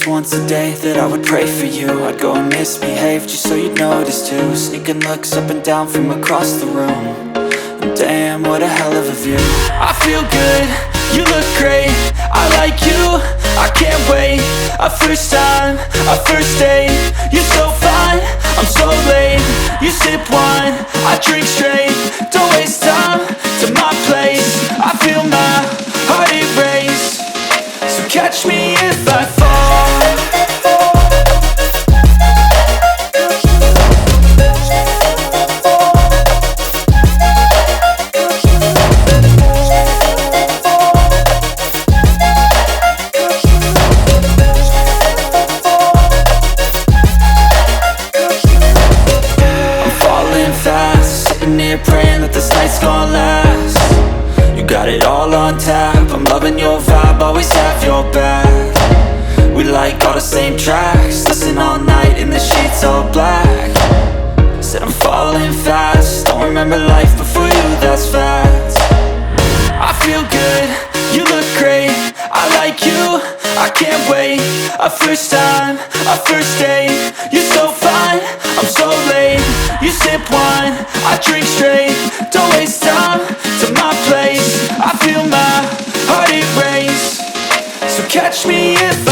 once a day that I would pray for you. I'd go and misbehave just so you'd notice too. Sneaking looks up and down from across the room. And damn, what a hell of a view. I feel good, you look great, I like you, I can't wait. A first time, a first date, you're so fine, I'm so late. You sip wine, I drink straight, don't waste time to my place. I feel my heart erase, so catch me if I fall. Praying that this night's gonna last. You got it all on tap, I'm loving your vibe, always have your back. We like all the same tracks, listen all night in the sheets all black. Said I'm falling fast, don't remember life before you, that's fact. I feel good, you look great, I like you, I can't wait. A first time, a first date, you're so fine, I'm so late. You sip wine, I drink straight, don't waste time to my place. I feel my heart erase, so catch me if